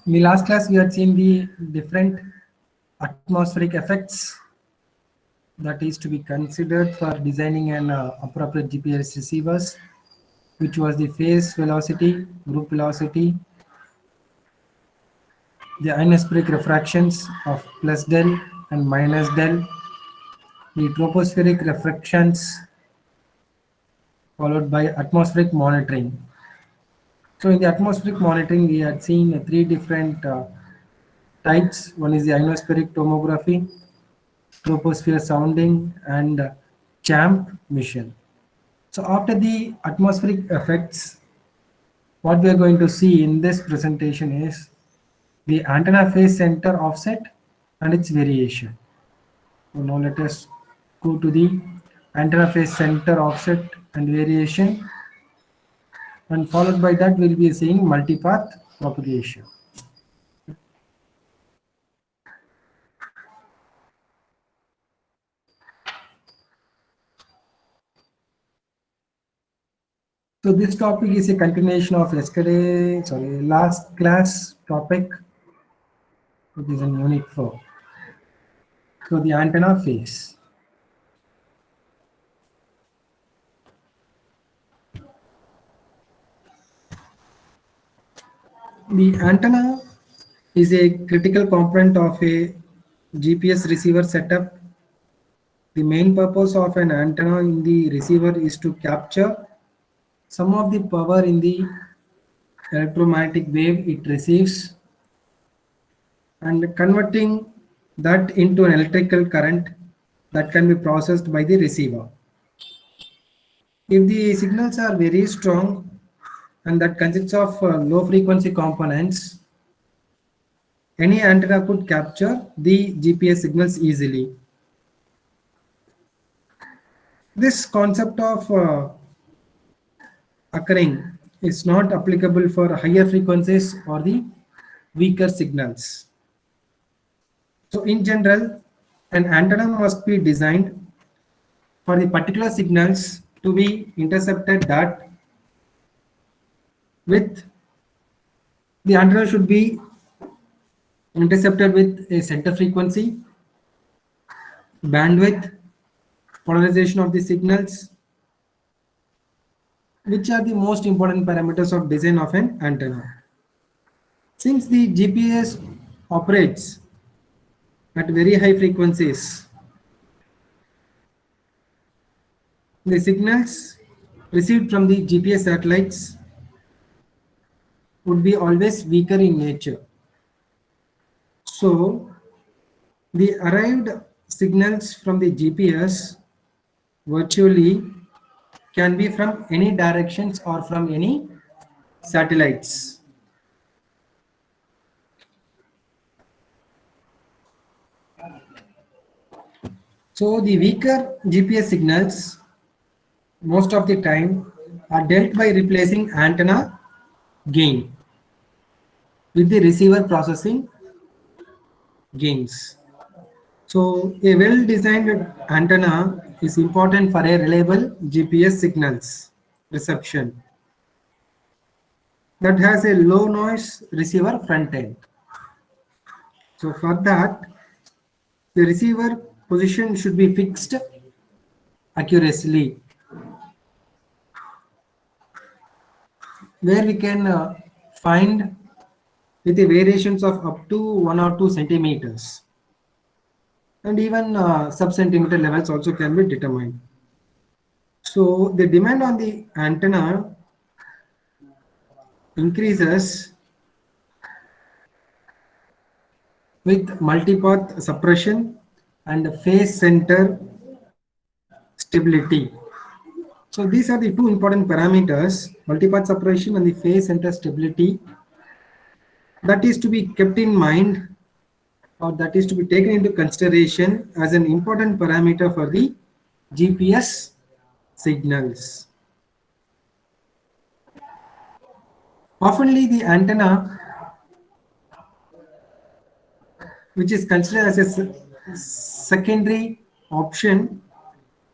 In the last class, we had seen the different atmospheric effects that is to be considered for designing an appropriate GPS receivers, which was the phase velocity, group velocity, the ionospheric refractions of plus del and minus del, the tropospheric refractions, followed by atmospheric monitoring. So in the atmospheric monitoring, we had seen three different types. One is the ionospheric tomography, troposphere sounding, and CHAMP mission. So after the atmospheric effects, what we are going to see in this presentation is the antenna phase center offset and its variation. So now let us go to the antenna phase center offset and variation, and followed by that we'll be seeing multipath propagation. So this topic is a continuation of last class topic. It is in unit 4. So the antenna phase. The antenna is a critical component of a GPS receiver setup. The main purpose of an antenna in the receiver is to capture some of the power in the electromagnetic wave it receives and converting that into an electrical current that can be processed by the receiver. If the signals are very strong and that consists of low frequency components, any antenna could capture the GPS signals easily. This concept of occurring is not applicable for higher frequencies or the weaker signals. So in general, an antenna must be designed for the particular signals to be intercepted that with the antenna should be intercepted with a center frequency, bandwidth, polarization of the signals, which are the most important parameters of design of an antenna. Since the GPS operates at very high frequencies, the signals received from the GPS satellites would be always weaker in nature. So the arrived signals from the GPS virtually can be from any directions or from any satellites. So the weaker GPS signals most of the time are dealt by replacing antenna gain with the receiver processing gains. So a well-designed antenna is important for a reliable GPS signals reception that has a low noise receiver front end. So for that, the receiver position should be fixed accurately, where we can find with the variations of up to 1 or 2 centimeters, and even sub-centimeter levels also can be determined. So the demand on the antenna increases with multipath suppression and phase center stability. So these are the two important parameters, multipath suppression and the phase center stability, that is to be kept in mind, or that is to be taken into consideration as an important parameter for the GPS signals. Oftenly the antenna, which is considered as a secondary option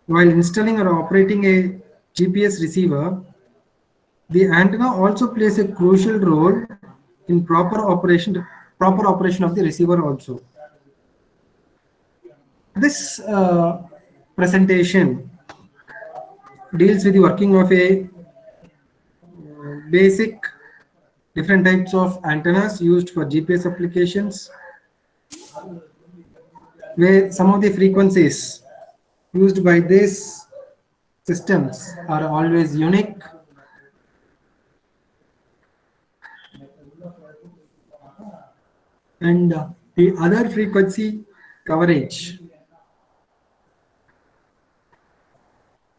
while installing or operating a GPS receiver, the antenna also plays a crucial role in proper operation of the receiver also. This presentation deals with the working of a basic different types of antennas used for GPS applications, where some of the frequencies used by these systems are always unique, and the other frequency coverage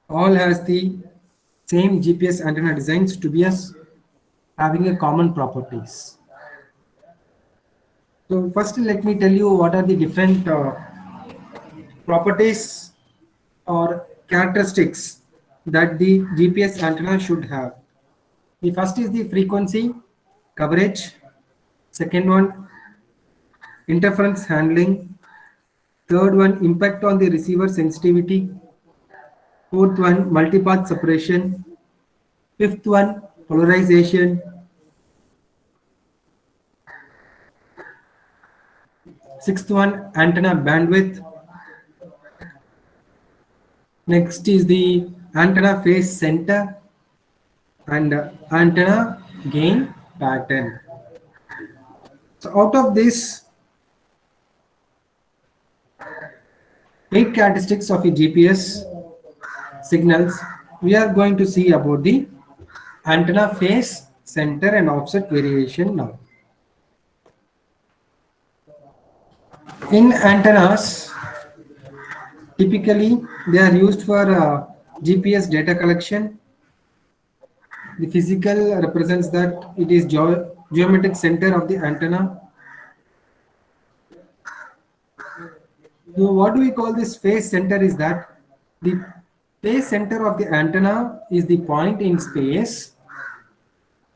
all has the same GPS antenna designs to be as having a common properties. So first let me tell you what are the different properties or characteristics that the GPS antenna should have. The first is the frequency coverage, second one interference handling, third one impact on the receiver sensitivity, fourth one multipath separation, fifth one polarization, sixth one antenna bandwidth, next is the antenna phase center and antenna gain pattern. So out of this 8 characteristics of a GPS signals, we are going to see about the antenna phase center and offset variation now. In antennas, typically they are used for GPS data collection. The physical represents that it is geometric center of the antenna. So what do we call this phase center is that the phase center of the antenna is the point in space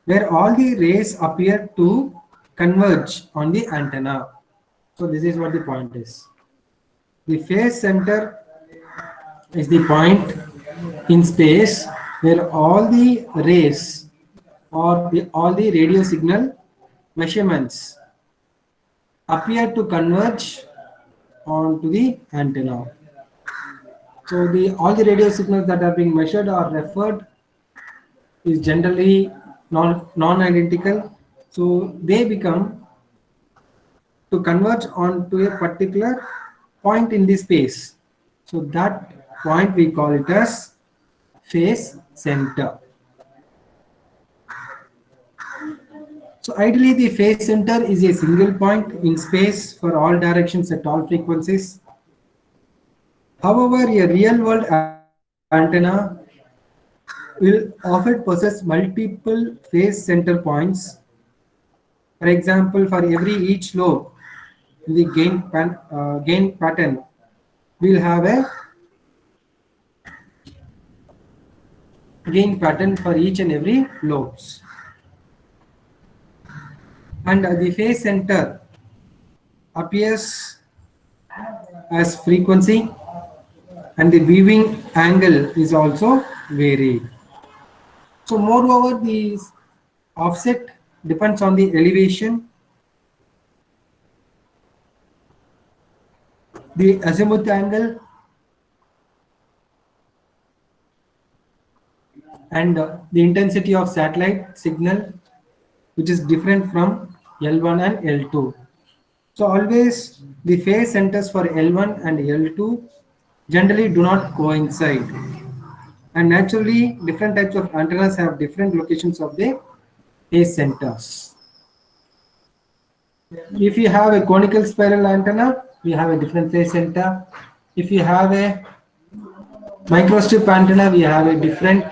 where all the rays appear to converge on the antenna. So this is what the point is. The phase center is the point in space where all the rays or all the radio signal measurements appear to converge onto the antenna. So all the radio signals that are being measured or referred is generally non-identical. So they become to converge onto a particular point in the space. So that point we call it as phase center. So ideally the phase center is a single point in space for all directions at all frequencies. However, a real world antenna will often possess multiple phase center points. For example, for each lobe in the gain pattern, we'll have a gain pattern for each and every lobes. And the phase center appears as frequency, and the viewing angle is also varied. So moreover, the offset depends on the elevation, the azimuth angle, and the intensity of satellite signal, which is different from L1 and L2. So always the phase centers for L1 and L2 generally do not coincide, and naturally different types of antennas have different locations of the phase centers. If you have a conical spiral antenna, we have a different phase center. If you have a microstrip antenna, we have a different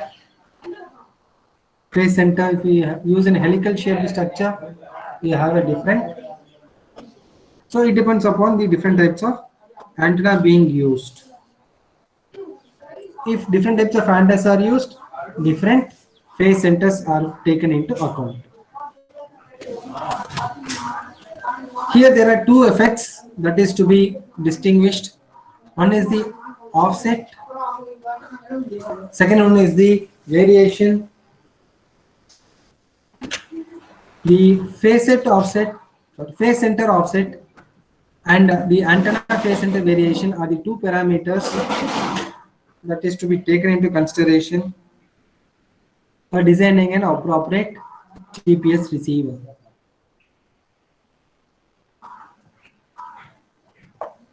phase center. If we use an helical shaped structure, we have a different. So it depends upon the different types of antenna being used. If different types of antennas are used, different phase centers are taken into account. Here there are two effects that is to be distinguished. One is the offset, second one is the variation. The phase center offset and the antenna phase center variation are the two parameters that is to be taken into consideration for designing an appropriate GPS receiver.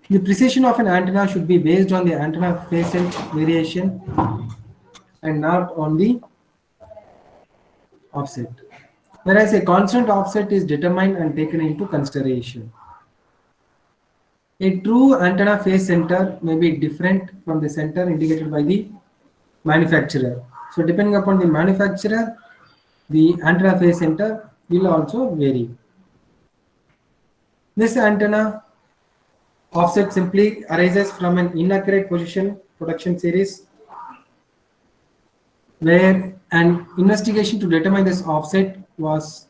The precision of an antenna should be based on the antenna phase center variation and not on the offset. Whereas a constant offset is determined and taken into consideration. A true antenna phase center may be different from the center indicated by the manufacturer. So depending upon the manufacturer, the antenna phase center will also vary. This antenna offset simply arises from an inaccurate position production series where an investigation to determine this offset was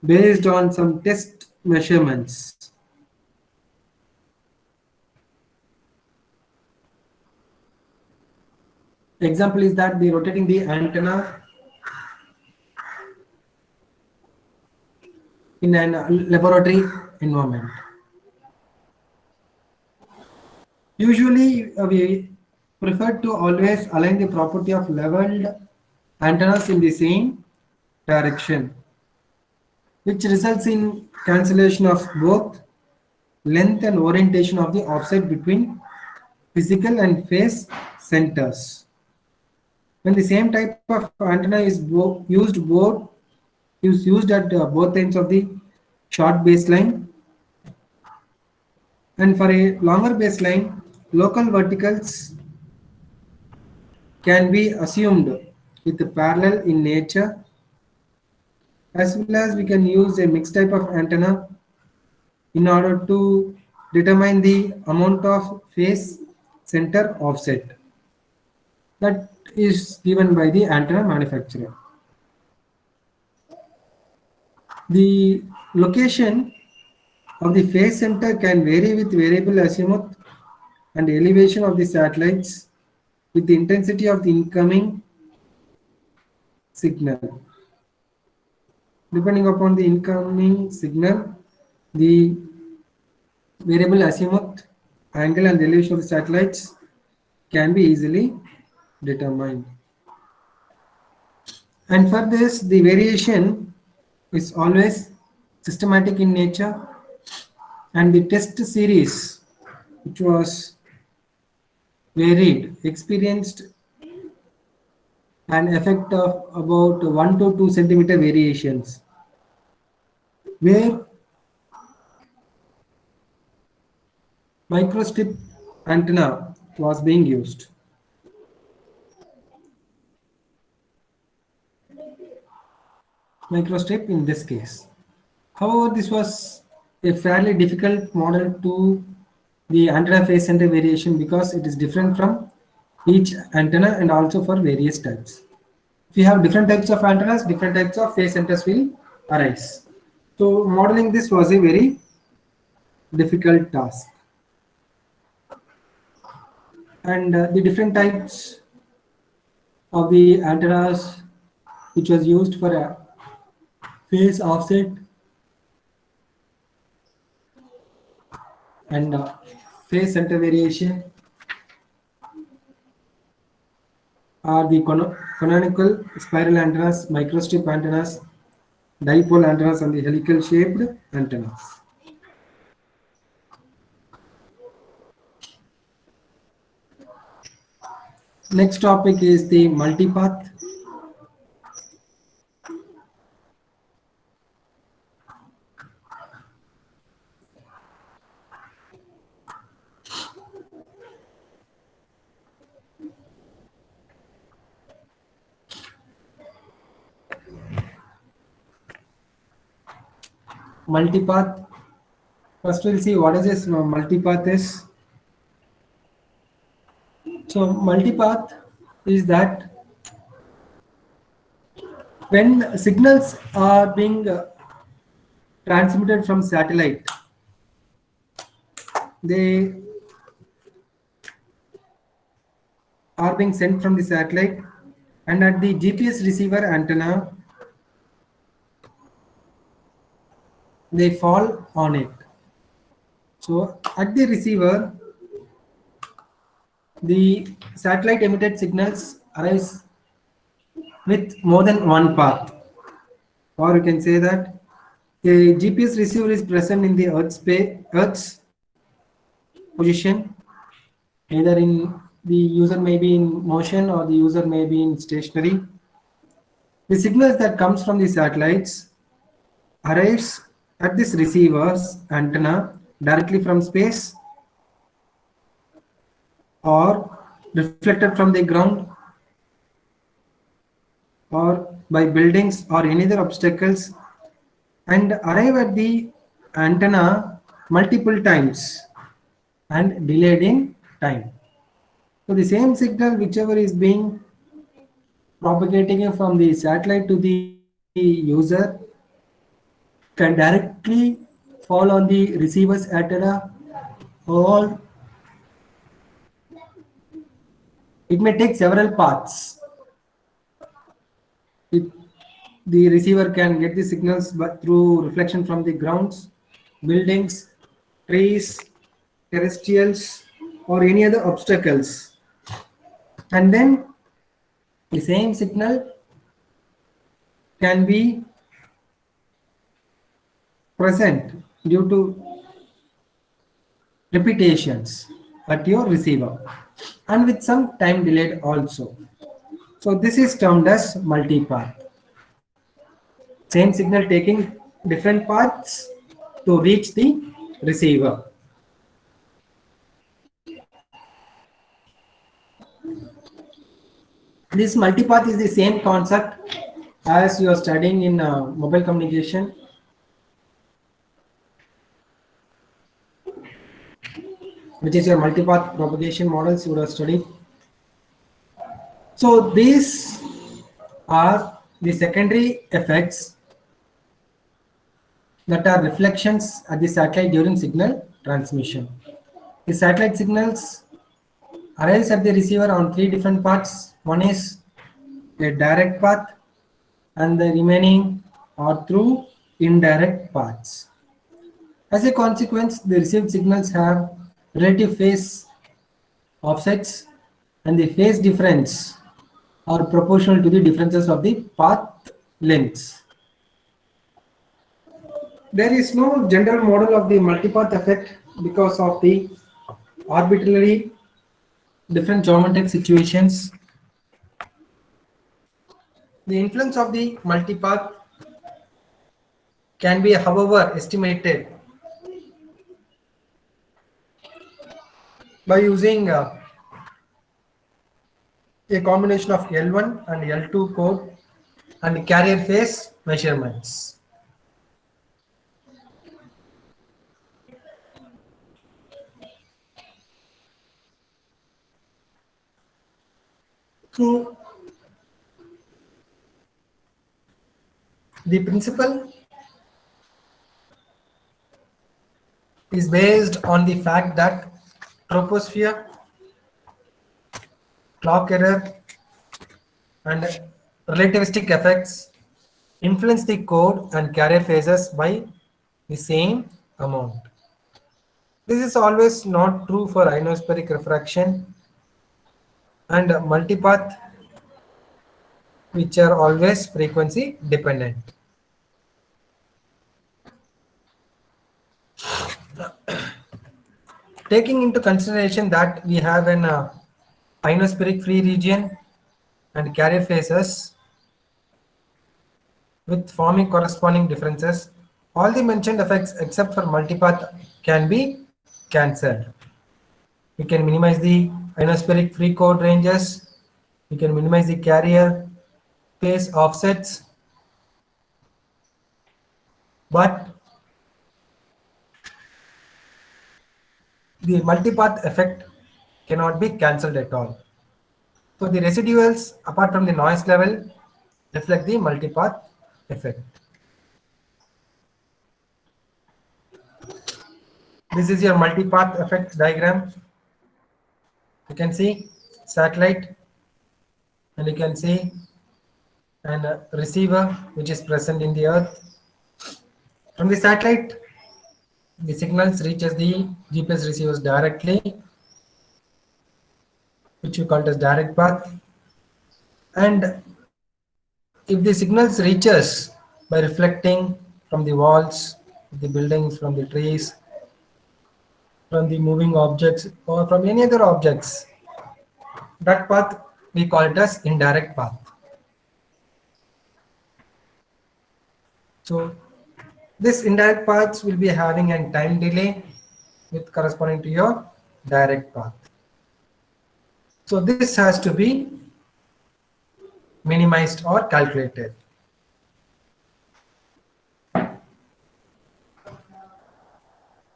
based on some test measurements. Example is that the rotating the antenna in an laboratory environment. Usually, we prefer to always align the property of leveled antennas in the same direction, which results in cancellation of both length and orientation of the offset between physical and phase centers. When the same type of antenna is used at both ends of the short baseline, and for a longer baseline, local verticals can be assumed with parallel in nature, as well as we can use a mixed type of antenna in order to determine the amount of phase center offset that is given by the antenna manufacturer. The location of the phase center can vary with variable azimuth and elevation of the satellites with the intensity of the incoming signal. Depending upon the incoming signal, the variable azimuth, angle and the elevation of the satellites can be easily determined. And for this, the variation is always systematic in nature, and the test series, which was varied, experienced an effect of about 1 to 2 centimeter variations, where microstrip antenna was being used. Microstrip in this case. However, this was a fairly difficult model to the antenna phase center variation because it is different from each antenna and also for various types. If you have different types of antennas, different types of phase centers will arise. So modeling this was a very difficult task. And the different types of the antennas which was used for a phase offset and phase center variation are the canonical spiral antennas, microstrip antennas, dipole antennas, and the helical shaped antennas. Next topic is the multipath. Multipath. First, we'll see what is this multipath is. So, multipath is that when signals are being transmitted from satellite, they are being sent from the satellite, and at the GPS receiver antenna, they fall on it. So at the receiver, the satellite emitted signals arise with more than one path, or you can say that a GPS receiver is present in the Earth's position, either in the user may be in motion or the user may be in stationary. The signals that comes from the satellites arrives at this receiver's antenna directly from space or reflected from the ground or by buildings or any other obstacles and arrive at the antenna multiple times and delayed in time. So the same signal whichever is being propagating from the satellite to the user can directly fall on the receiver's antenna, or it may take several paths. It, the receiver can get the signals through reflection from the grounds, buildings, trees, terrestrials, or any other obstacles. And then the same signal can be present due to repetitions at your receiver and with some time delayed also. So this is termed as multipath. Same signal taking different paths to reach the receiver. This multipath is the same concept as you are studying in mobile communication, which is your multipath propagation models you would have studied. So these are the secondary effects that are reflections at the satellite during signal transmission. The satellite signals arise at the receiver on three different paths. One is a direct path and the remaining are through indirect paths. As a consequence, the received signals have relative phase offsets and the phase difference are proportional to the differences of the path lengths. There is no general model of the multipath effect because of the arbitrarily different geometric situations. The influence of the multipath can be, however, estimated by using a combination of L1 and L2 code and carrier phase measurements. So the principle is based on the fact that troposphere, clock error, and relativistic effects influence the code and carrier phases by the same amount. This is always not true for ionospheric refraction and multipath, which are always frequency dependent. Taking into consideration that we have an ionospheric free region and carrier phases with forming corresponding differences, all the mentioned effects except for multipath can be cancelled. We can minimize the ionospheric free code ranges, we can minimize the carrier phase offsets, but the multipath effect cannot be cancelled at all. So the residuals apart from the noise level reflect the multipath effect. This is your multipath effect diagram. You can see satellite and you can see an receiver which is present in the earth. From the satellite, the signals reaches the GPS receivers directly, which we call as direct path. And if the signals reaches by reflecting from the walls, the buildings, from the trees, from the moving objects, or from any other objects, that path we call it as indirect path. So this indirect paths will be having a time delay with corresponding to your direct path. So this has to be minimized or calculated.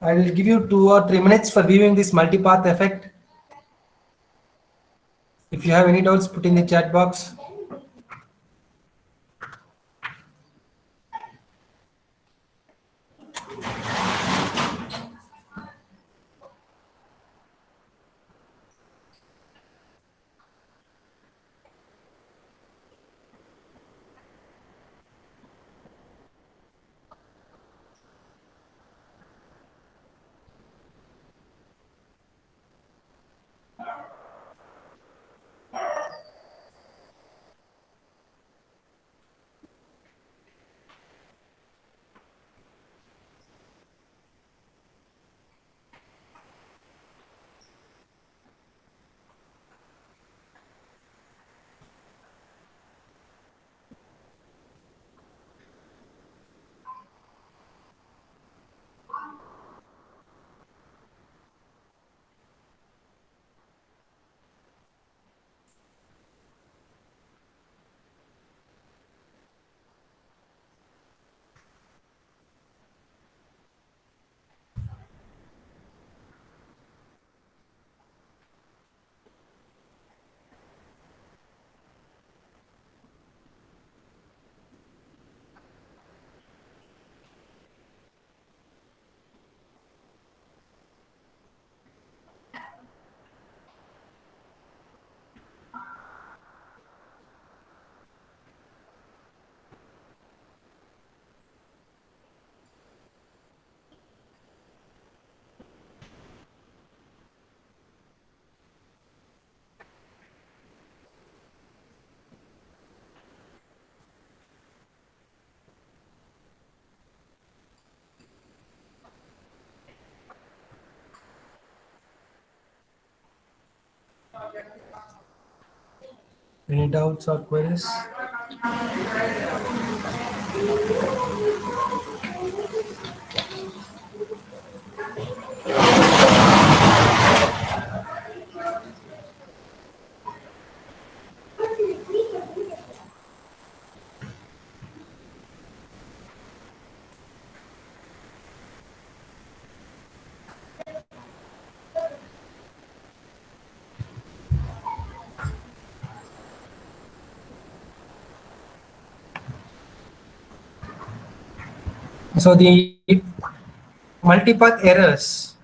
I will give you 2 or 3 minutes for viewing this multipath effect. If you have any doubts, put in the chat box. Any doubts or queries? So the multipath errors.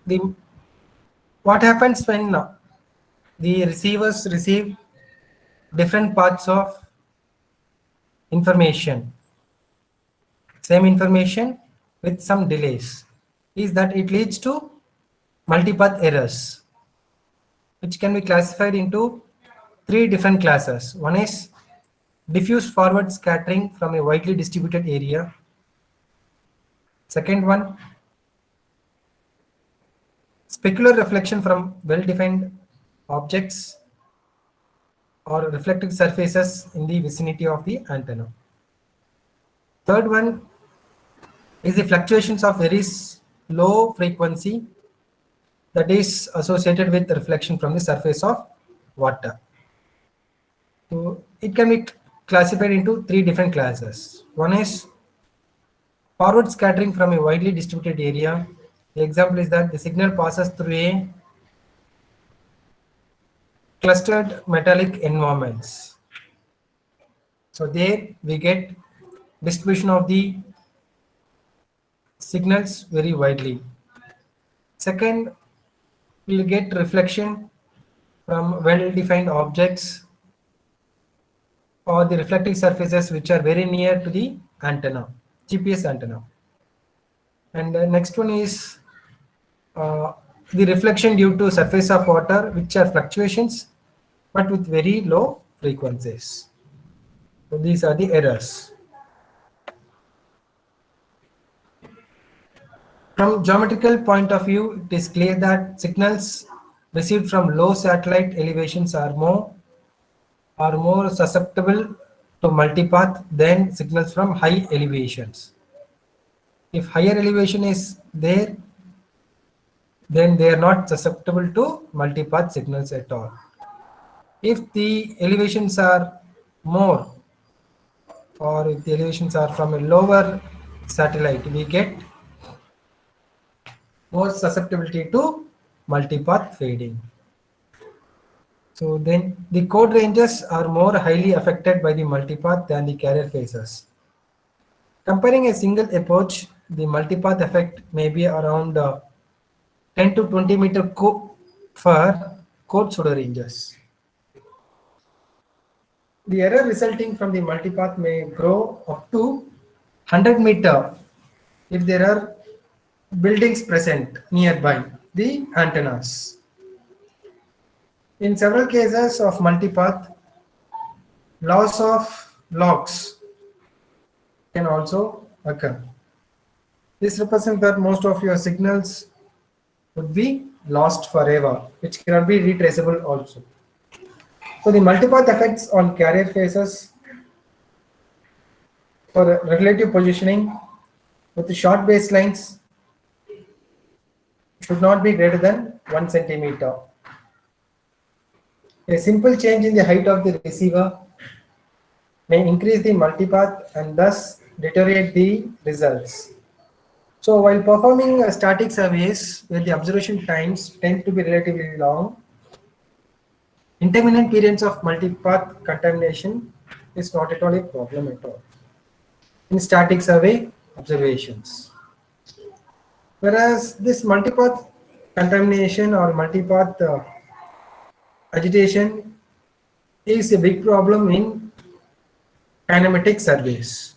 The what happens when the receivers receive different parts of information, same information with some delays, is that it leads to multipath errors, which can be classified into 3 different classes. One is diffuse forward scattering from a widely distributed area. Second one, specular reflection from well-defined objects or reflected surfaces in the vicinity of the antenna. Third one is the fluctuations of very low frequency that is associated with reflection from the surface of water. So it can be classified into three different classes. One is forward scattering from a widely distributed area. The example is that the signal passes through a clustered metallic environments. So there we get distribution of the signals very widely. Second, we'll get reflection from well-defined objects or the reflecting surfaces which are very near to the antenna, GPS antenna. And the next one is the reflection due to surface of water, which are fluctuations but with very low frequencies. So these are the errors. From geometrical point of view, it is clear that signals received from low satellite elevations are more susceptible to multipath than signals from high elevations. If higher elevation is there, then they are not susceptible to multipath signals at all. If the elevations are more, or if the elevations are from a lower satellite, we get more susceptibility to multipath fading. So then the code ranges are more highly affected by the multipath than the carrier phases. Comparing a single approach, the multipath effect may be around 10 to 20 meter for code pseudo ranges. The error resulting from the multipath may grow up to 100 meter if there are buildings present nearby the antennas. In several cases of multipath, loss of logs can also occur. This represents that most of your signals would be lost forever, which cannot be retraceable also. So the multipath effects on carrier phases for relative positioning with the short baselines should not be greater than 1 centimeter. A simple change in the height of the receiver may increase the multipath and thus deteriorate the results. So while performing static surveys where the observation times tend to be relatively long, intermittent periods of multipath contamination is not at all a problem at all in static survey observations. Whereas this multipath contamination or multipath agitation is a big problem in kinematic surveys.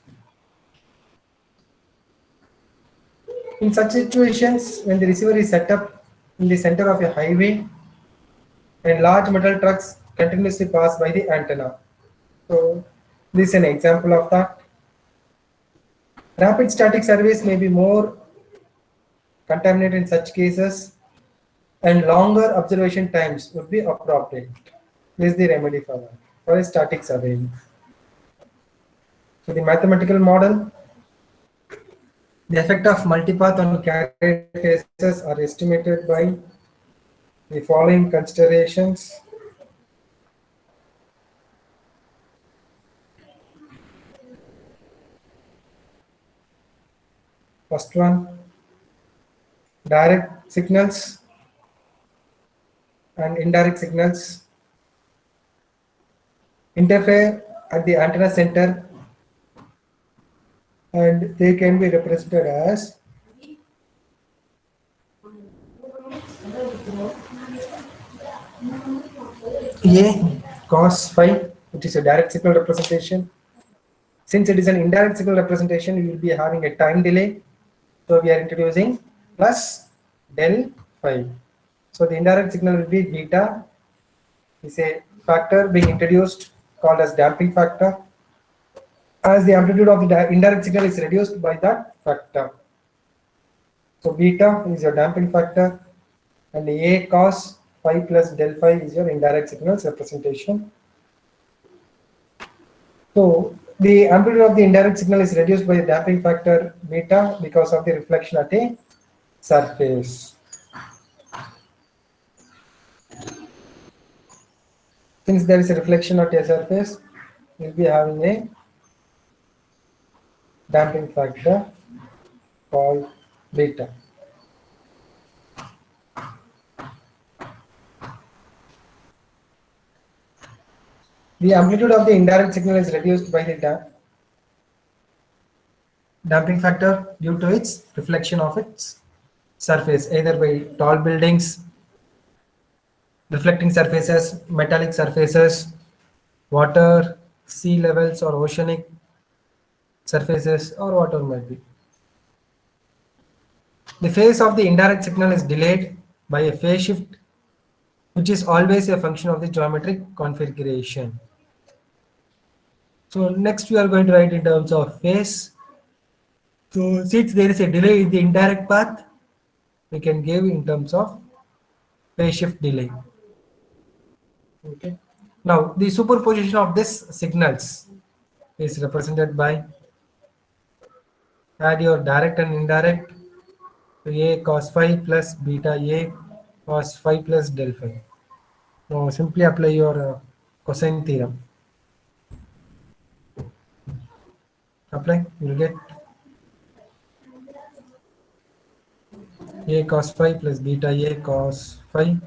In such situations, when the receiver is set up in the center of a highway and large metal trucks continuously pass by the antenna. So this is an example of that. Rapid static surveys may be more contaminated in such cases, and longer observation times would be appropriate. This is the remedy for that, for a static surveying. So the mathematical model, the effect of multipath on carrier phases are estimated by the following considerations. First one, direct signals and indirect signals interfere at the antenna center, and they can be represented as A cos phi, which is a direct signal representation. Since it is an indirect signal representation, you will be having a time delay. So we are introducing plus del phi. So the indirect signal will be beta, is a factor being introduced called as damping factor, as the amplitude of the indirect signal is reduced by that factor. So beta is your damping factor, and A cos phi plus del phi is your indirect signals representation. So the amplitude of the indirect signal is reduced by the damping factor beta because of the reflection at a surface. Since there is a reflection at a surface, we'll be having a damping factor called beta. The amplitude of the indirect signal is reduced by the damping factor due to its reflection of its surface, either by tall buildings, reflecting surfaces, metallic surfaces, water, sea levels or oceanic surfaces, or whatever might be. The phase of the indirect signal is delayed by a phase shift, which is always a function of the geometric configuration. So next we are going to write in terms of phase. So since there is a delay in the indirect path, we can give in terms of phase shift delay. Okay. Now the superposition of these signals is represented by add your direct and indirect to a cos phi plus beta a cos phi plus del phi. Now simply apply your cosine theorem. Apply, you will get a cos phi plus beta a cos phi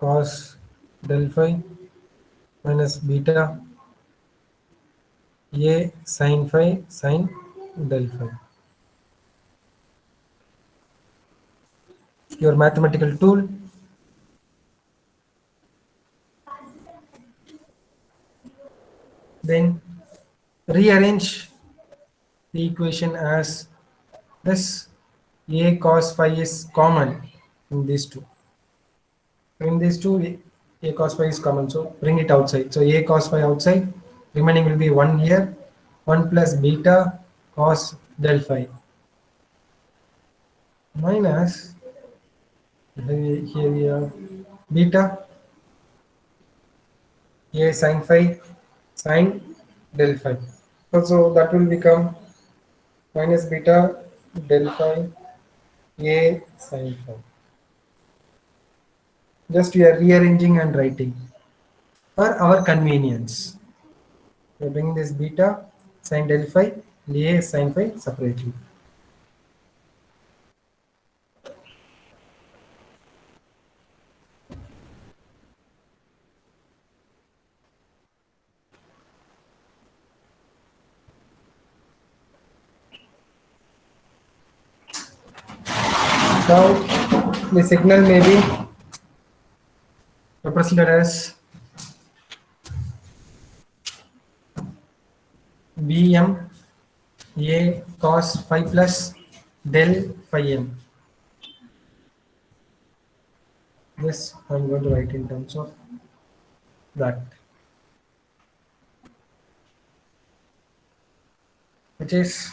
cos del phi minus beta a sin phi sin del phi. Your mathematical tool. Then rearrange the equation as this. A cos phi is common in these two. In these two, a cos phi is common, so bring it outside. So a cos phi outside, remaining will be 1 here, 1 plus beta cos del phi minus, here we have beta a sin phi sin del phi. So that will become minus beta del phi a sin phi. Just we are rearranging and writing for our convenience. We bring this beta sin del phi and a sin phi separately. Now the signal may be represented as Bm a cos phi plus del phi m. This I'm going to write in terms of that, which is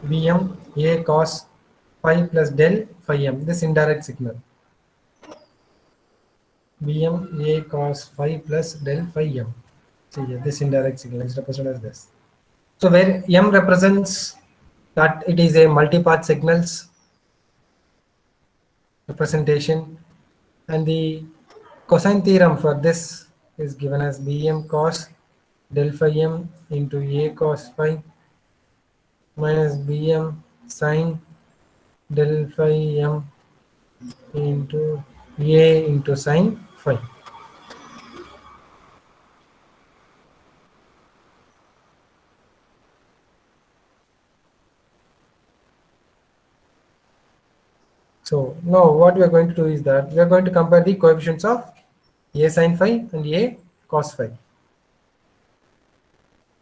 Bm a cos phi plus del phi m. This indirect signal. Bm a cos phi plus del phi m. See here, this indirect signal is represented as this. So where m represents that it is a multipath signals representation, and the cosine theorem for this is given as Bm cos del phi m into a cos phi minus Bm sin del phi m into a into sin phi. So now what we are going to do is that we are going to compare the coefficients of a sin phi and a cos phi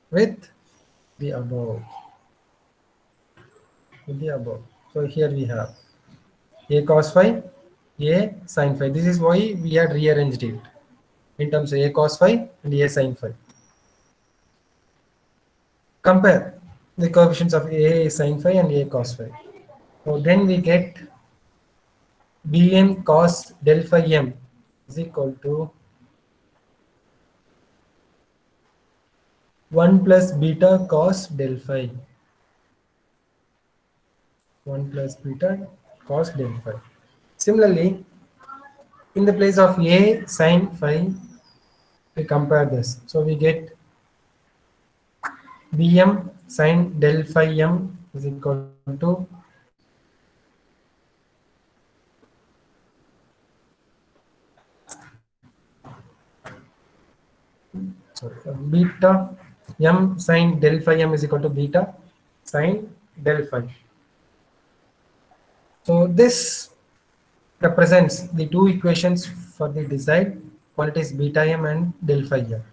with the above. So here we have a cos phi, a sin phi. This is why we had rearranged it in terms of a cos phi and a sin phi. Compare the coefficients of a sin phi and a cos phi. So then we get Bm cos del phi m is equal to 1 plus beta cos del phi. 1 plus beta cos del phi. Similarly, in the place of A sine phi, we compare this. So we get Bm sine del phi m is equal to beta m sine del phi m is equal to beta sine del phi. So this represents the two equations for the desired quantities beta m and del phi m.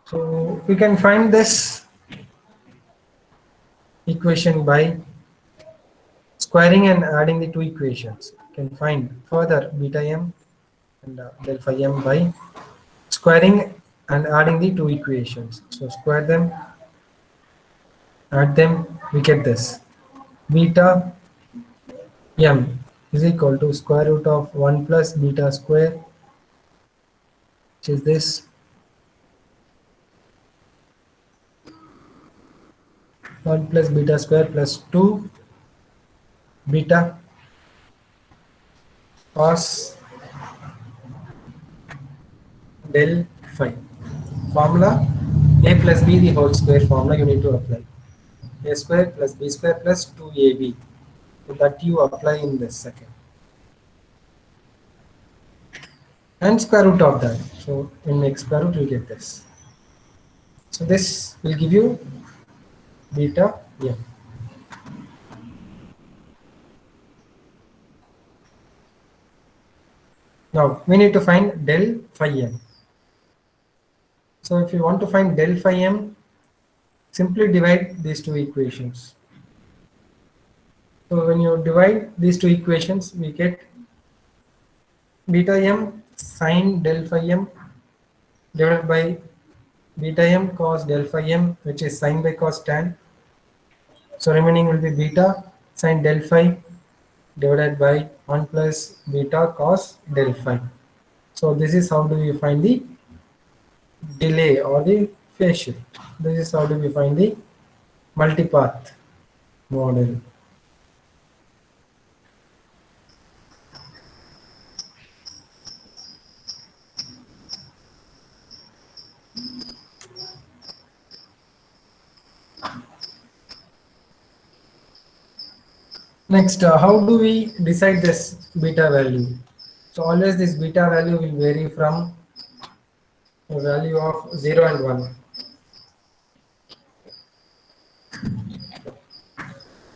So we can find this equation by squaring and adding the two equations. You can find further beta m and del phi m by squaring and adding the two equations. So square them, add them, we get this. Beta m is equal to square root of 1 plus beta square, which is this, 1 plus beta square plus 2 beta cos del phi. Formula a plus b the whole square formula you need to apply. A square plus b square plus 2ab. So that you apply in this second. And square root of that. So in make square root you get this. So this will give you beta m. Now we need to find del phi m. So if you want to find del phi m, simply divide these two equations. So when you divide these two equations, we get beta m sine del phi m divided by beta m cos del phi m, which is sine by cos tan. So remaining will be beta sine del phi divided by 1 plus beta cos del phi. So this is how do we find the delay or the phase shift. This is how do we find the multipath model. Next, how do we decide this beta value? So always this beta value will vary from a value of 0 and 1.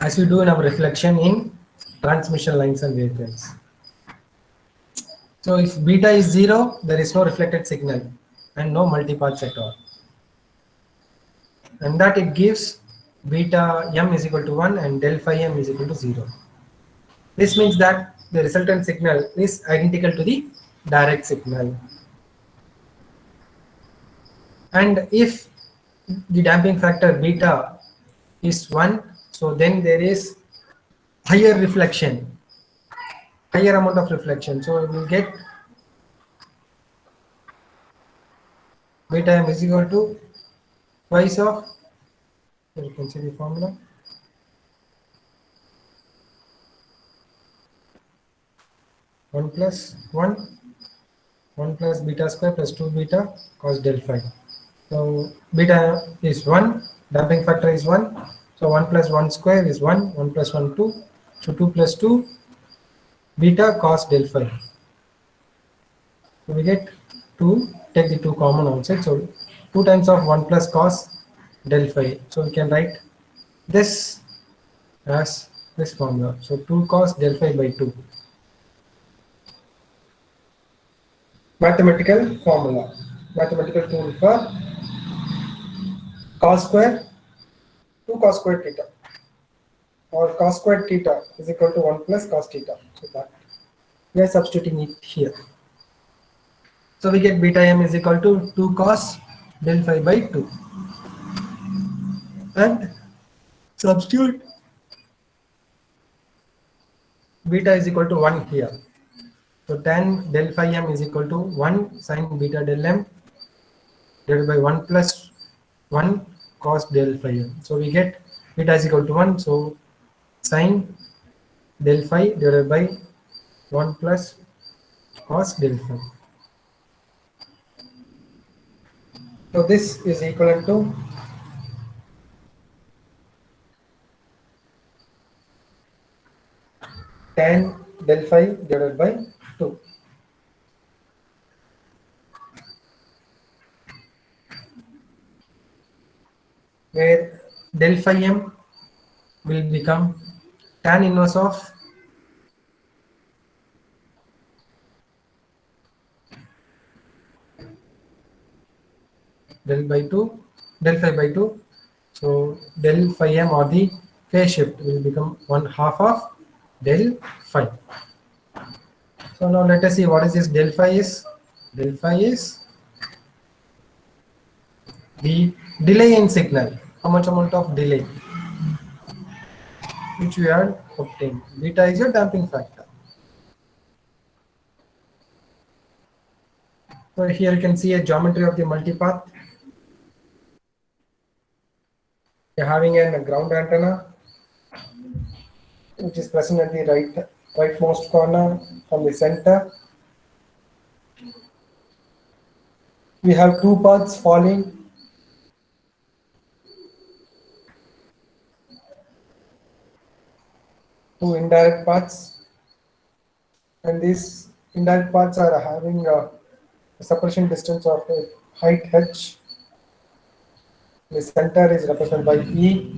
As we do in our reflection in transmission lines and waveguides. So if beta is 0, there is no reflected signal and no multipaths at all. And that it gives beta m is equal to 1 and del phi m is equal to 0. This means that the resultant signal is identical to the direct signal. And if the damping factor beta is 1, so then there is higher reflection, higher amount of reflection. So we will get beta m is equal to twice of, you can see the formula, one plus beta square plus 2 beta cos del phi. So beta is 1, damping factor is 1. So 1 plus 1 square is 1, 1 plus 1 2. So 2 plus 2 beta cos del phi. So we get 2, take the 2 common outside. So 2 times of 1 plus cos del phi. So we can write this as this formula. So 2 cos del phi by 2. Mathematical formula, mathematical tool for cos square 2 cos square theta, or cos square theta is equal to 1 plus cos theta. So that we are substituting it here. So we get beta m is equal to 2 cos del phi by 2. And substitute beta is equal to 1 here. So tan del phi m is equal to 1 sin beta del m divided by 1 plus 1 cos del phi m. So we get beta is equal to 1. So sin del phi divided by 1 plus cos del phi. So this is equivalent to tan del phi divided by 2. Where del phi m will become tan inverse of del by 2, del phi by 2. So del phi m or the phase shift will become 1/2 of del phi. So now let us see what is this del phi is. Del phi is the delay in signal. How much amount of delay which we are obtained. Beta is your damping factor. So here you can see a geometry of the multipath. You're having a ground antenna which is present at the rightmost corner from the center. We have two paths falling. Two indirect paths, and these indirect paths are having a separation distance of a height h. The center is represented by E.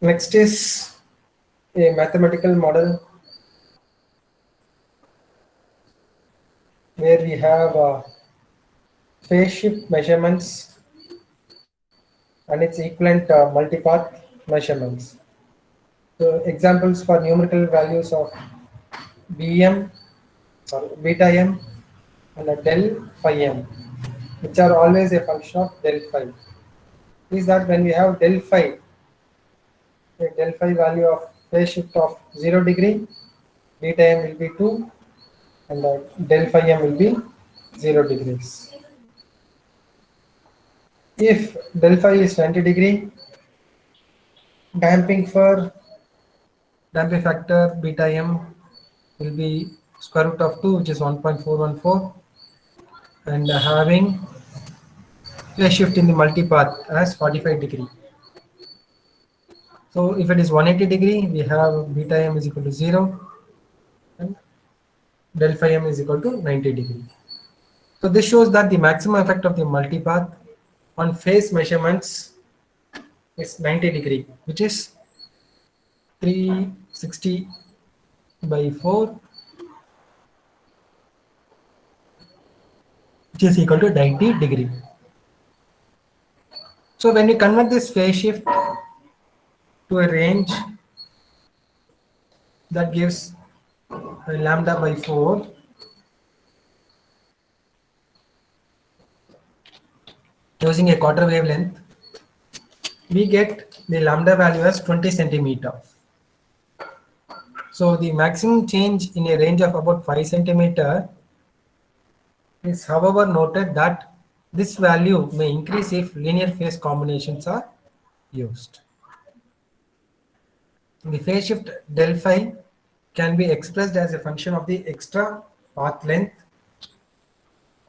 Next is a mathematical model where we have phase shift measurements and its equivalent multipath measurements. So examples for numerical values of beta m and a del phi m, which are always a function of del phi, is that when we have del phi, a del phi value of phase shift of 0 degree, beta m will be 2 and del phi m will be 0 degrees. If del phi is 90 degree, damping factor beta m will be square root of 2, which is 1.414, and having phase shift in the multipath as 45 degree. So if it is 180 degree, we have beta m is equal to 0 and del phi m is equal to 90 degree. So this shows that the maximum effect of the multipath on phase measurements is 90 degree, which is 360 by 4, which is equal to 90 degree. So when we convert this phase shift to a range, that gives a lambda by 4. Using a quarter wavelength, we get the lambda value as 20 centimeter. So the maximum change in a range of about 5 centimeter is, however, noted that this value may increase if linear phase combinations are used. The phase shift del phi can be expressed as a function of the extra path length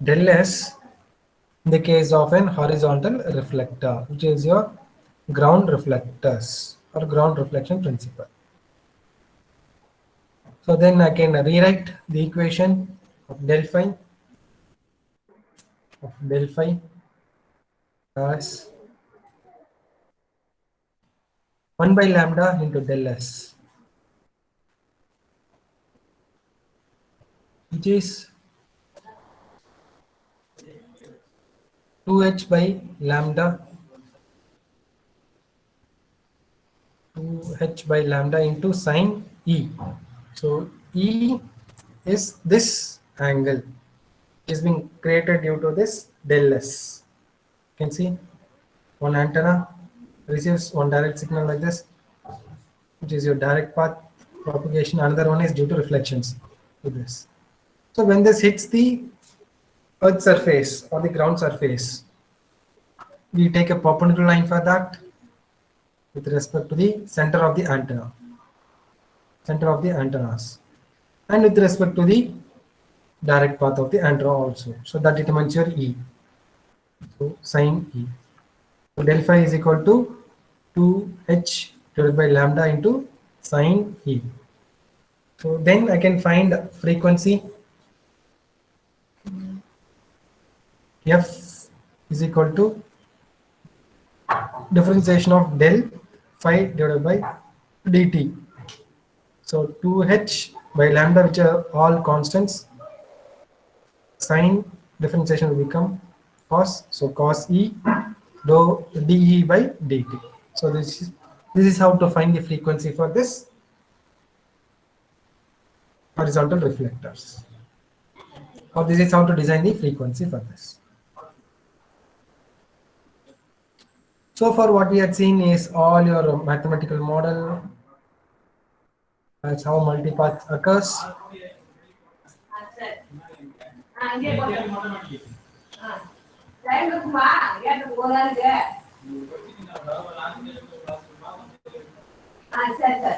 del s in the case of an horizontal reflector, which is your ground reflectors or ground reflection principle. So then I can rewrite the equation of del phi as 1 by lambda into del s, which is 2h by lambda into sine E. So E is this angle is being created due to this del S. You can see one antenna receives one direct signal like this, which is your direct path propagation. Another one is due to reflections with this. So when this hits the earth surface or the ground surface, we take a perpendicular line for that with respect to the center of the antennas, and with respect to the direct path of the antenna also. So that determines your E. So sine E. So del phi is equal to 2h divided by lambda into sine E. So then I can find frequency F is equal to differentiation of del phi divided by dt. So 2h by lambda, which are all constants, sine differentiation will become cos. So cos E dou dE by dt. So this is how to find the frequency for this horizontal reflectors. Or this is how to design the frequency for this. So far what we had seen is all your mathematical model. That's how multipath occurs.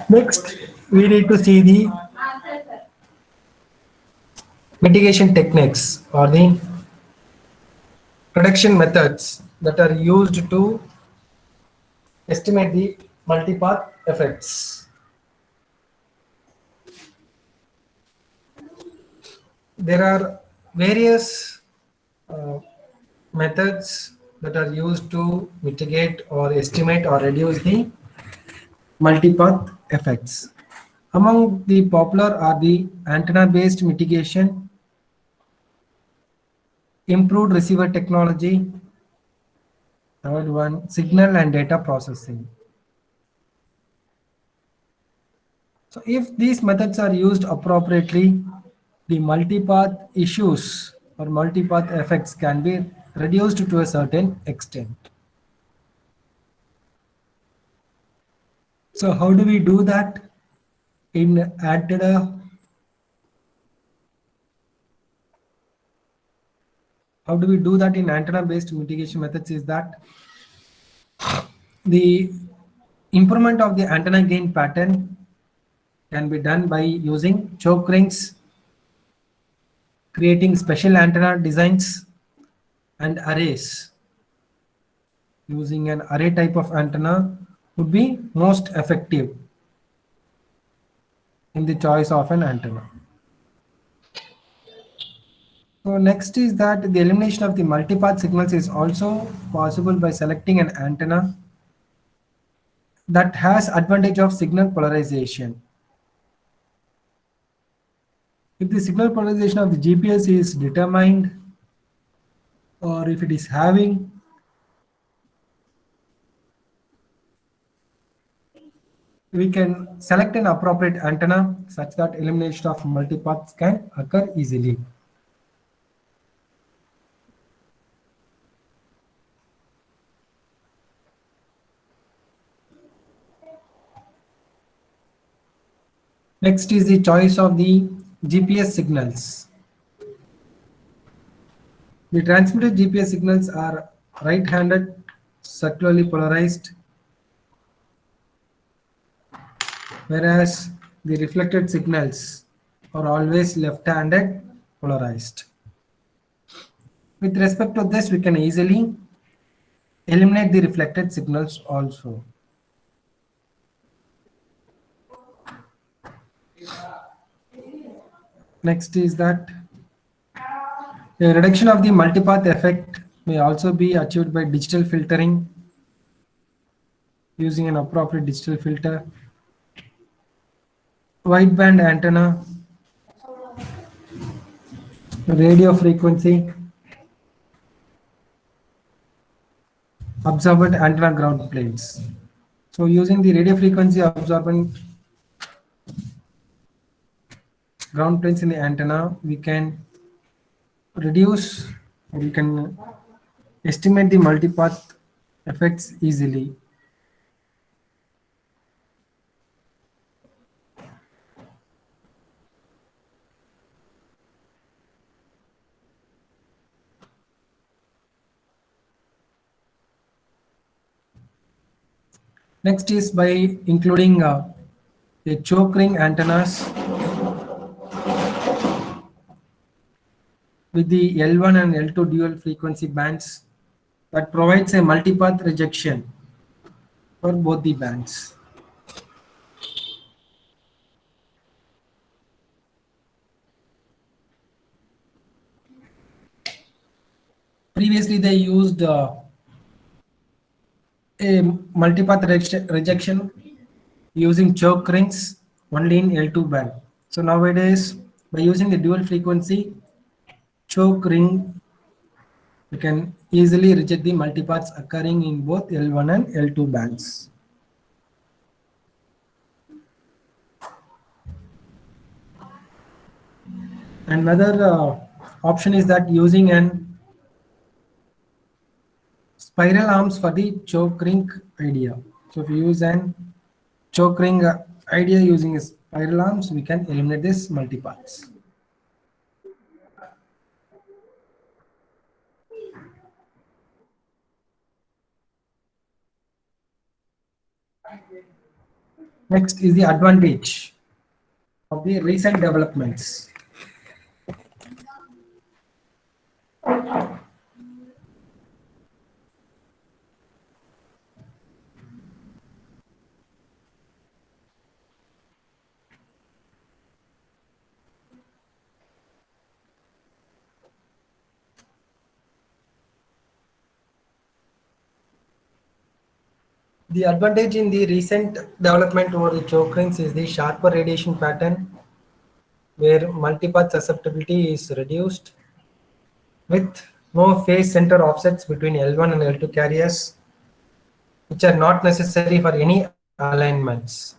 Next, we need to see the mitigation techniques or the prediction methods that are used to estimate the multipath effects. There are various methods that are used to mitigate or estimate or reduce the multipath effects. Among the popular are the antenna-based mitigation, improved receiver technology, third one, signal and data processing. So if these methods are used appropriately, the multipath issues or multipath effects can be reduced to a certain extent. So how do we do that in antenna? How do we do that in antenna-based mitigation methods is that the improvement of the antenna gain pattern can be done by using choke rings, creating special antenna designs, and arrays. Using an array type of antenna would be most effective in the choice of an antenna. So next is that the elimination of the multipath signals is also possible by selecting an antenna that has advantage of signal polarization. If the signal polarization of the GPS is determined, or if it is having, we can select an appropriate antenna such that elimination of multipaths can occur easily. Next is the choice of the GPS signals. The transmitted GPS signals are right-handed, circularly polarized, whereas the reflected signals are always left-handed polarized. With respect to this, we can easily eliminate the reflected signals also. Next is that a reduction of the multipath effect may also be achieved by digital filtering, using an appropriate digital filter, wideband antenna, radio frequency, absorbent antenna ground planes. So using the radio frequency absorbent ground planes in the antenna, we can reduce, we can estimate the multipath effects easily. Next is by including a choke ring antennas with the L1 and L2 dual frequency bands that provides a multipath rejection for both the bands. Previously, they used a multipath rejection using choke rings only in L2 band. So nowadays, by using the dual frequency choke ring, you can easily reject the multipaths occurring in both L1 and L2 bands. Another option is that using an spiral arms for the choke ring idea. So if you use an choke ring idea using a spiral arms, we can eliminate this multipaths. Next is the advantage of the recent developments. The advantage in the recent development over the choke rings is the sharper radiation pattern where multipath susceptibility is reduced with no phase center offsets between L1 and L2 carriers, which are not necessary for any alignments.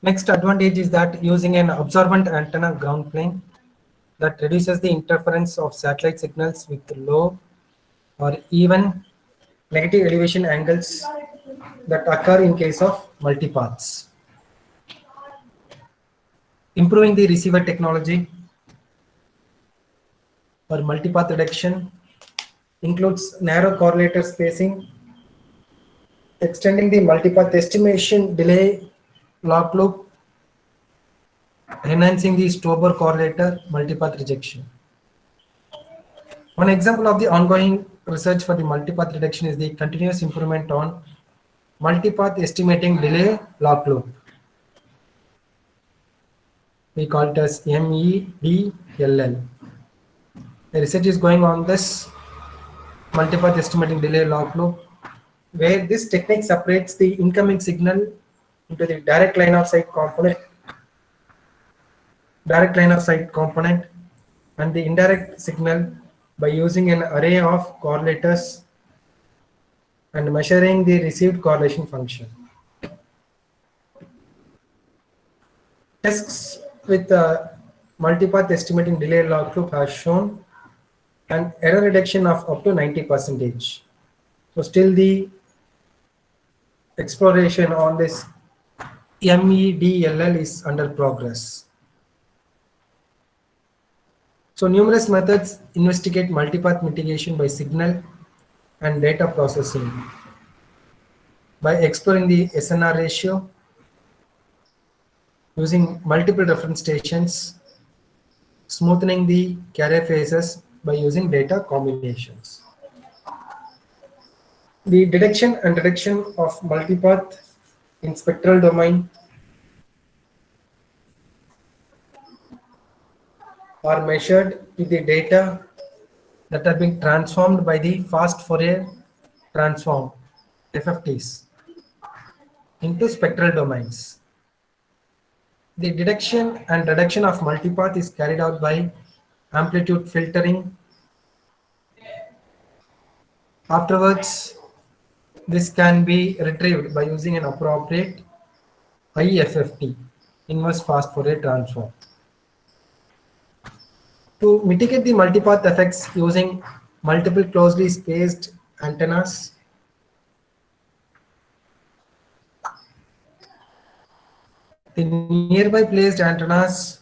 Next advantage is that using an absorbent antenna ground plane that reduces the interference of satellite signals with low or even negative elevation angles that occur in case of multipaths. Improving the receiver technology for multipath reduction includes narrow correlator spacing, extending the multipath estimation delay lock loop, enhancing the Stauber correlator multipath rejection. One example of the ongoing research for the multipath reduction is the continuous improvement on multipath estimating delay lock loop. We call it as MEDLL. The research is going on this multipath estimating delay lock loop, where this technique separates the incoming signal into the direct line of sight component and the indirect signal by using an array of correlators and measuring the received correlation function. Tests with multipath estimating delay log loop has shown and error reduction of up to 90%. So still the exploration on this MEDLL is under progress. So numerous methods investigate multipath mitigation by signal and data processing. By exploring the SNR ratio, using multiple reference stations, smoothing the carrier phases by using data combinations. The detection and reduction of multipath in spectral domain are measured with the data that are being transformed by the fast Fourier transform FFTs into spectral domains. The detection and reduction of multipath is carried out by amplitude filtering. Afterwards, this can be retrieved by using an appropriate IFFT, inverse fast Fourier transform. To mitigate the multipath effects using multiple closely spaced antennas, the nearby placed antennas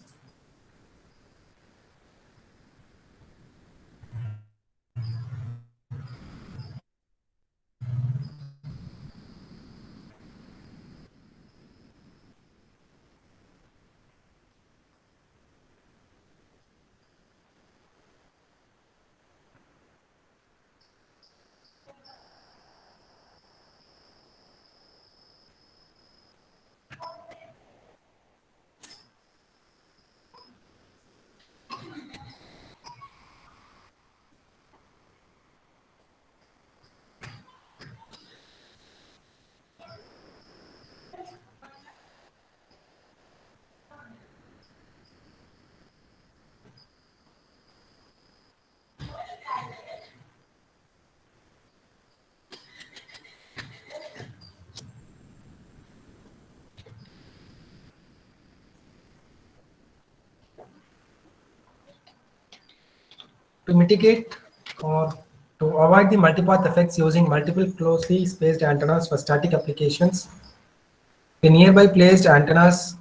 to mitigate or to avoid the multipath effects using multiple closely spaced antennas for static applications, the nearby placed antennas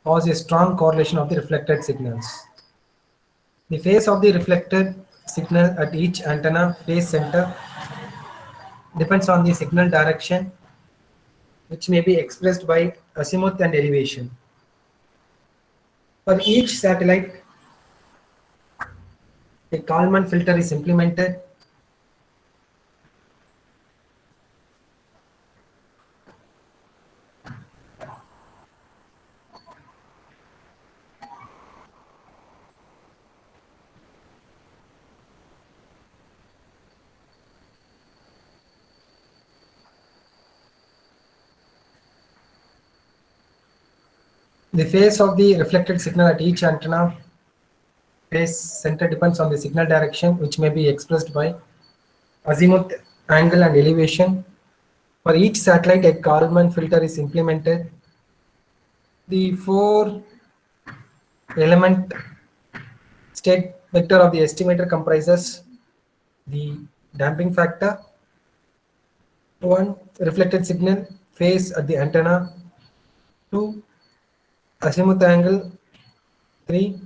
cause a strong correlation of the reflected signals. The phase of the reflected signal at each antenna phase center depends on the signal direction, which may be expressed by azimuth and elevation. For each satellite, a Kalman filter is implemented. The phase of the reflected signal at each antenna phase center depends on the signal direction, which may be expressed by azimuth, angle, and elevation. For each satellite, a Kalman filter is implemented. The four element state vector of the estimator comprises the damping factor, 1, reflected signal phase at the antenna, 2, azimuth angle, 3,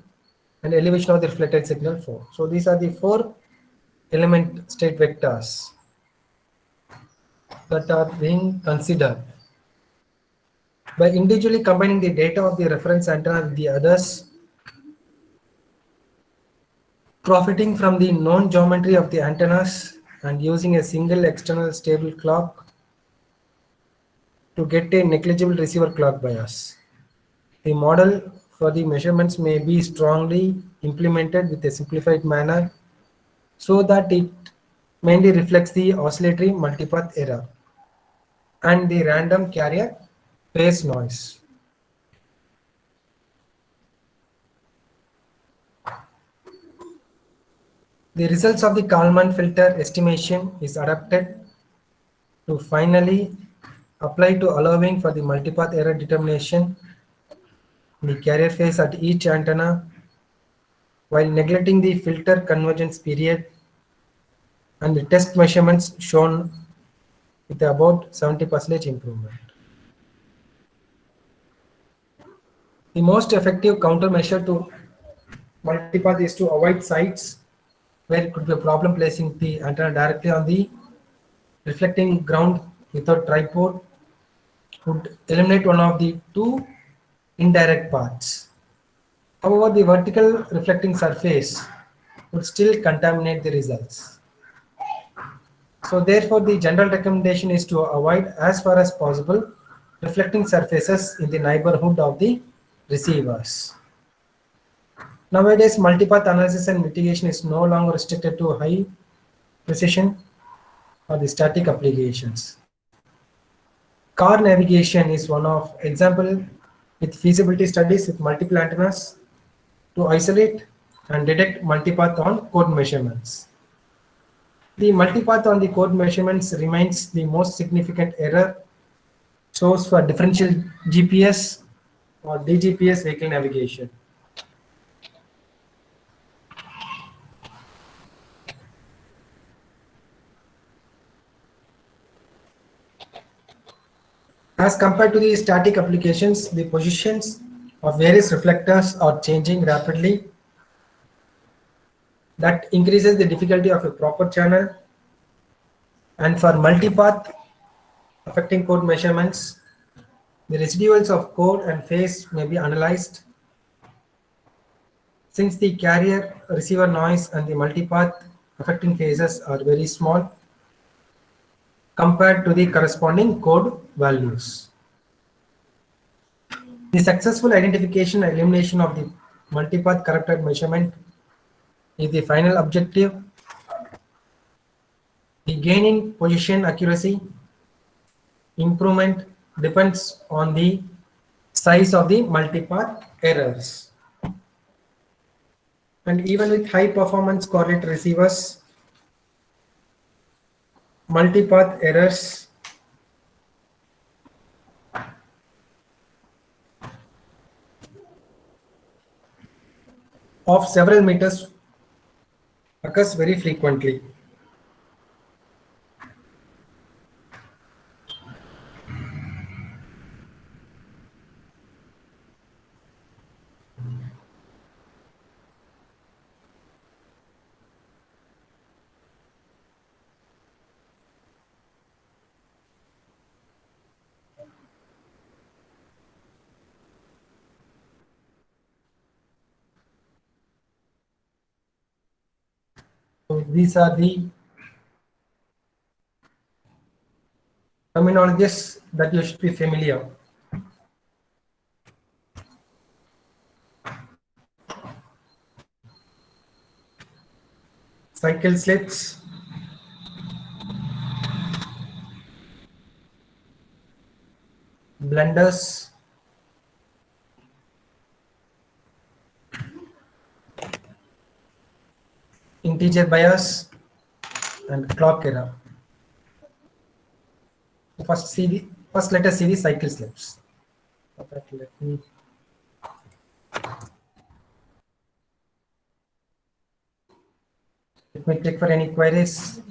and elevation of the reflected signal, 4. So these are the four element state vectors that are being considered. By individually combining the data of the reference antenna with the others, profiting from the known geometry of the antennas and using a single external stable clock to get a negligible receiver clock bias. The model for the measurements may be strongly implemented with a simplified manner so that it mainly reflects the oscillatory multipath error and the random carrier phase noise. The results of the Kalman filter estimation is adapted to finally apply to allowing for the multipath error determination in the carrier phase at each antenna while neglecting the filter convergence period and the test measurements shown with about 70% improvement. The most effective countermeasure to multipath is to avoid sites where it could be a problem placing the antenna directly on the reflecting ground without tripod would eliminate one of the two indirect paths. However, the vertical reflecting surface would still contaminate the results. So therefore, the general recommendation is to avoid as far as possible reflecting surfaces in the neighborhood of the receivers. Nowadays, multipath analysis and mitigation is no longer restricted to high precision or the static applications. Car navigation is one of example with feasibility studies with multiple antennas to isolate and detect multipath on code measurements. The multipath on the code measurements remains the most significant error source for differential GPS or DGPS vehicle navigation. As compared to the static applications, the positions of various reflectors are changing rapidly. That increases the difficulty of a proper channel. And for multipath affecting code measurements, the residuals of code and phase may be analyzed. Since the carrier receiver noise and the multipath affecting phases are very small compared to the corresponding code values. The successful identification and elimination of the multipath corrupted measurement is the final objective. The gain in position accuracy improvement depends on the size of the multipath errors. And even with high performance correlate receivers, multipath errors of several meters occurs very frequently. So these are the terminologies that you should be familiar. Cycle slips, blunders, integer bias, and clock error. First let us see the cycle slips. For that, let me click for any queries.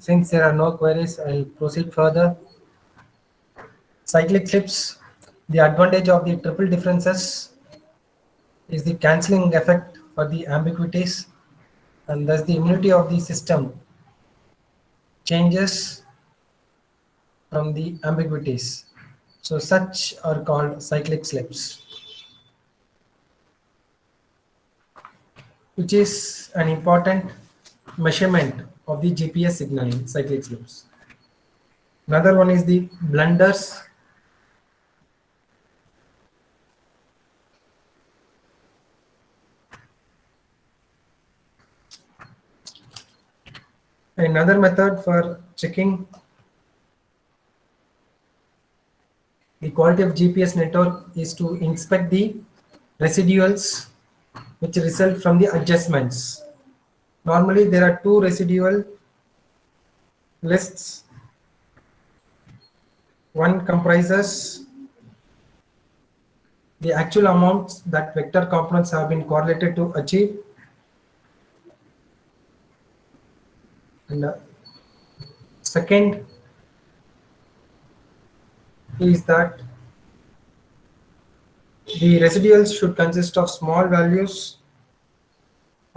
Since there are no queries, I'll proceed further. Cyclic clips. The advantage of the triple differences is the cancelling effect for the ambiguities, and thus the immunity of the system changes from the ambiguities. So such are called cyclic slips, which is an important measurement of the GPS signaling, cyclic slips. Another one is the blunders. Another method for checking the quality of GPS network is to inspect the residuals which result from the adjustments. Normally there are two residual lists. One comprises the actual amounts that vector components have been correlated to achieve, and second is that the residuals should consist of small values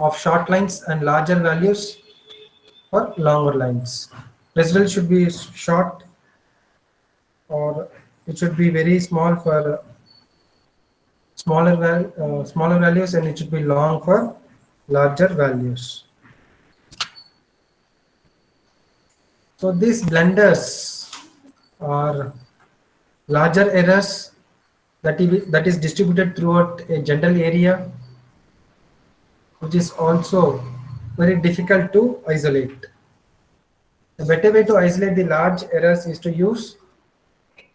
of short lines and larger values for longer lines. Residual should be short, or it should be very small for smaller values, and it should be long for larger values. So these blunders are larger errors that is distributed throughout a general area, which is also very difficult to isolate. The better way to isolate the large errors is to use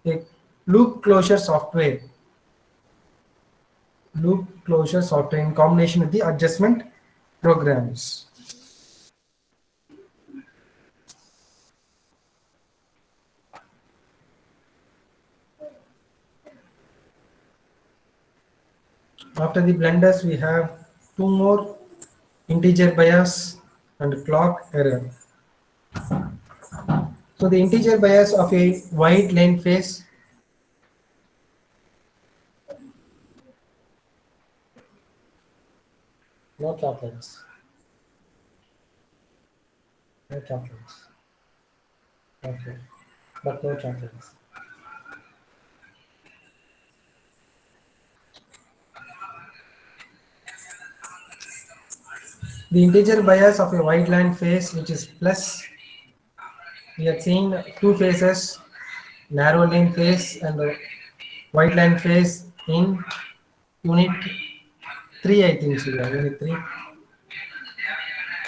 a loop closure software in combination with the adjustment programs. After the blunders, we have two more: integer bias and clock error. So the integer bias of a wide lane phase no chocolates. No chocolates. Okay. But no chocolates. The integer bias of a wide line phase, which is plus, we have seen two phases, narrow lane phase and a wide line phase in unit 3, I think so, yeah, unit 3.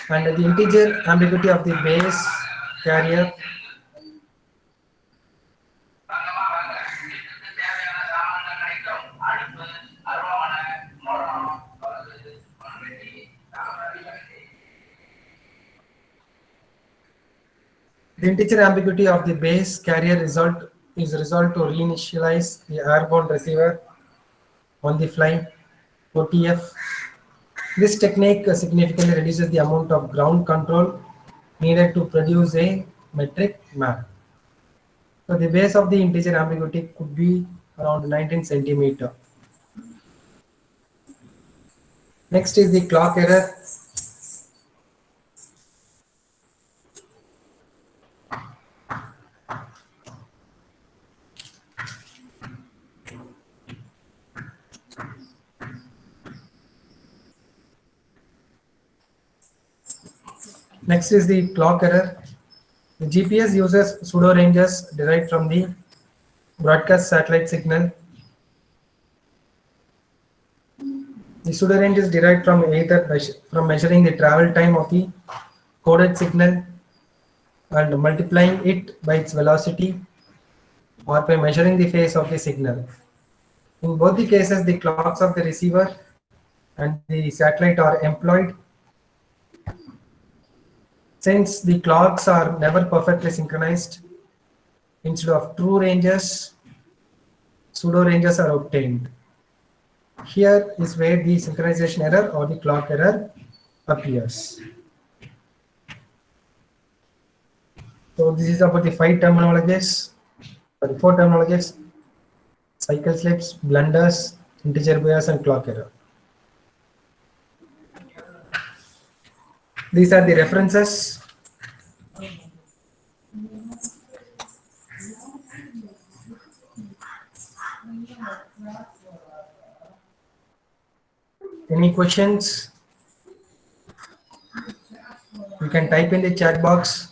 And the integer ambiguity of the base carrier the integer ambiguity of the base carrier result is resolved to reinitialize the airborne receiver on the fly OTF. This technique significantly reduces the amount of ground control needed to produce a metric map. So the base of the integer ambiguity could be around 19 centimeter. Next is the clock error. Next is the clock error. The GPS uses pseudo ranges derived from the broadcast satellite signal. The pseudo range is derived from either from measuring the travel time of the coded signal and multiplying it by its velocity, or by measuring the phase of the signal. In both the cases, the clocks of the receiver and the satellite are employed. Since the clocks are never perfectly synchronized, instead of true ranges, pseudo ranges are obtained. Here is where the synchronization error or the clock error appears. So this is about the four terminologies: cycle slips, blunders, integer bias, and clock error. These are the references. Any questions? You can type in the chat box.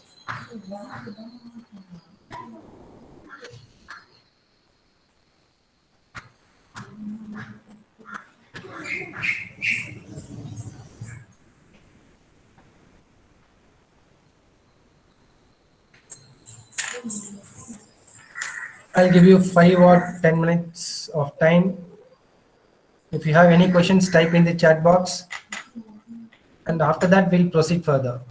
I'll give you 5 or 10 minutes of time. If you have any questions, type in the chat box. And after that, we'll proceed further.